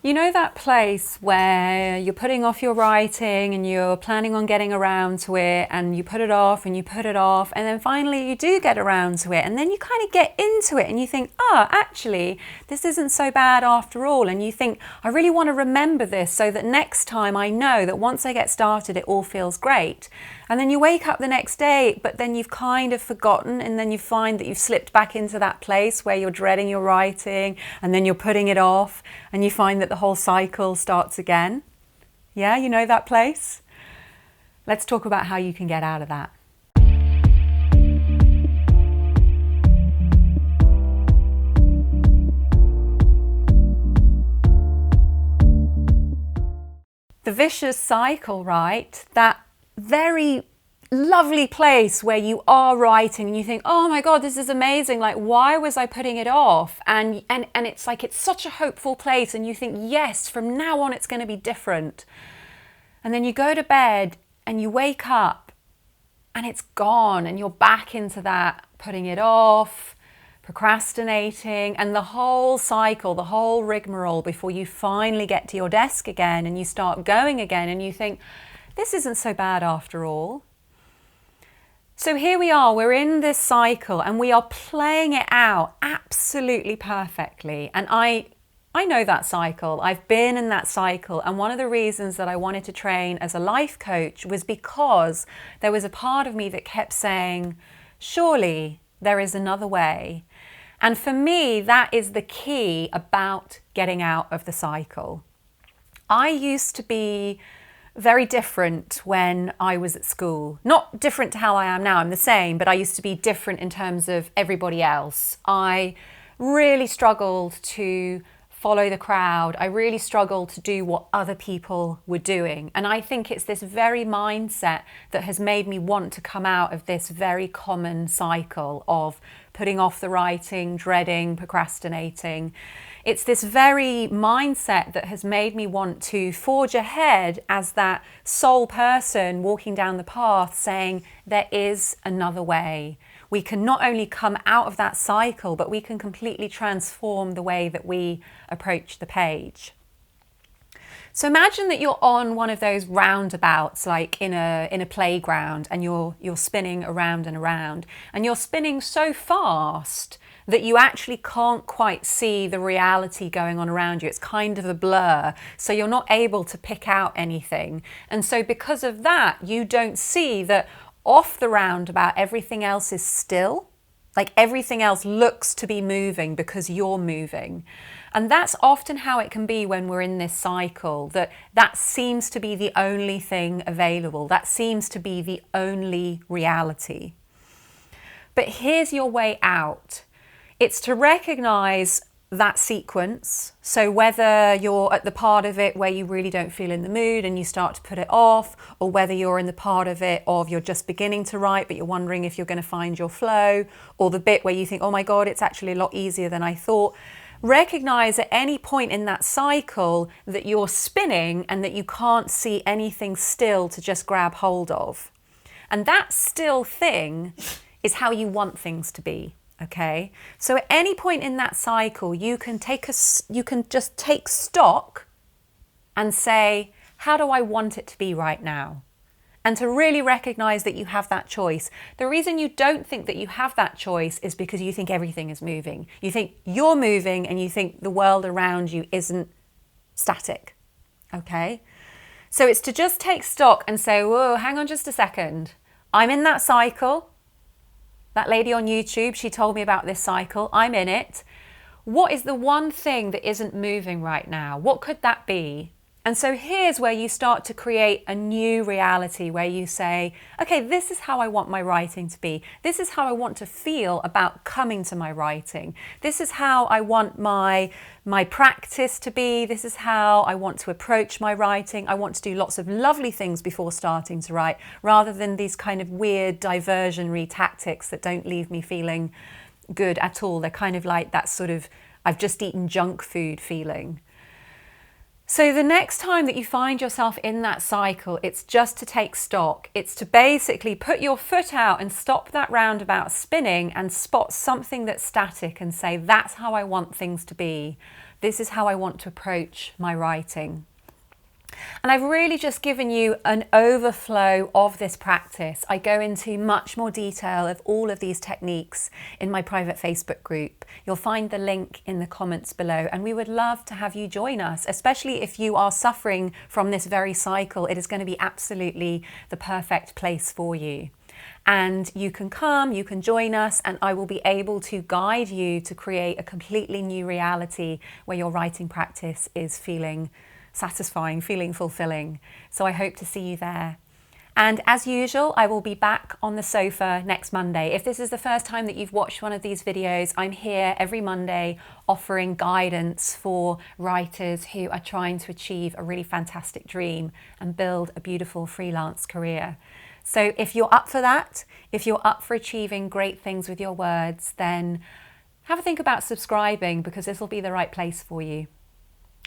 You know that place where you're putting off your writing and you're planning on getting around to it, and you put it off and you put it off, and then finally you do get around to it, and then you kind of get into it and you think, actually, this isn't so bad after all. And you think, I really want to remember this so that next time I know that once I get started, it all feels great. And then you wake up the next day, but then you've kind of forgotten, and then you find that you've slipped back into that place where you're dreading your writing, and then you're putting it off, and you find that the whole cycle starts again. Yeah, you know that place? Let's talk about how you can get out of that. The vicious cycle, right? That very lovely place where you are writing and you think, oh my God, this is amazing. Like, why was I putting it off? And it's like, it's such a hopeful place. And you think, yes, from now on, it's going to be different. And then you go to bed and you wake up and it's gone, and you're back into that putting it off, procrastinating, and the whole cycle, the whole rigmarole before you finally get to your desk again and you start going again and you think, this isn't so bad after all. So here we are, we're in this cycle and we are playing it out absolutely perfectly. And I know that cycle. I've been in that cycle. And one of the reasons that I wanted to train as a life coach was because there was a part of me that kept saying, surely there is another way. And for me, that is the key about getting out of the cycle. I used to be very different when I was at school. Not different to how I am now, I'm the same, but I used to be different in terms of everybody else. I really struggled to follow the crowd. I really struggled to do what other people were doing. And I think it's this very mindset that has made me want to come out of this very common cycle of putting off the writing, dreading, procrastinating. It's this very mindset that has made me want to forge ahead as that sole person walking down the path saying, there is another way. We can not only come out of that cycle, but we can completely transform the way that we approach the page. So imagine that you're on one of those roundabouts, like in a playground, and you're spinning around and around, and you're spinning so fast that you actually can't quite see the reality going on around you. It's kind of a blur, so you're not able to pick out anything. And so because of that, you don't see that off the roundabout, everything else is still. Like everything else looks to be moving because you're moving. And that's often how it can be when we're in this cycle, that seems to be the only thing available. That seems to be the only reality. But here's your way out. It's to recognize that sequence. So whether you're at the part of it where you really don't feel in the mood and you start to put it off, or whether you're in the part of it of you're just beginning to write but you're wondering if you're going to find your flow, or the bit where you think, oh my God, it's actually a lot easier than I thought. Recognize at any point in that cycle that you're spinning and that you can't see anything still to just grab hold of. And that still thing is how you want things to be. Okay, so at any point in that cycle, you can just take stock and say, how do I want it to be right now? And to really recognize that you have that choice. The reason you don't think that you have that choice is because you think everything is moving. You think you're moving and you think the world around you isn't static. Okay, so it's to just take stock and say, whoa, hang on just a second. I'm in that cycle. That lady on YouTube, she told me about this cycle. I'm in it. What is the one thing that isn't moving right now? What could that be? And so here's where you start to create a new reality where you say, okay, this is how I want my writing to be. This is how I want to feel about coming to my writing. This is how I want my practice to be. This is how I want to approach my writing. I want to do lots of lovely things before starting to write, rather than these kind of weird diversionary tactics that don't leave me feeling good at all. They're kind of like that sort of, I've just eaten junk food feeling. So the next time that you find yourself in that cycle, it's just to take stock. It's to basically put your foot out and stop that roundabout spinning and spot something that's static and say, that's how I want things to be. This is how I want to approach my writing. And I've really just given you an overflow of this practice. I go into much more detail of all of these techniques in my private Facebook group. You'll find the link in the comments below, and we would love to have you join us, especially if you are suffering from this very cycle. It is going to be absolutely the perfect place for you. And you can come, you can join us, and I will be able to guide you to create a completely new reality where your writing practice is feeling satisfying, feeling fulfilling. So I hope to see you there. And as usual, I will be back on the sofa next Monday. If this is the first time that you've watched one of these videos, I'm here every Monday offering guidance for writers who are trying to achieve a really fantastic dream and build a beautiful freelance career. So if you're up for that, if you're up for achieving great things with your words, then have a think about subscribing, because this will be the right place for you.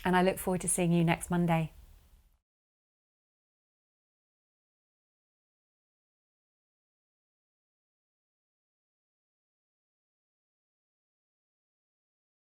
And I look forward to seeing you next Monday.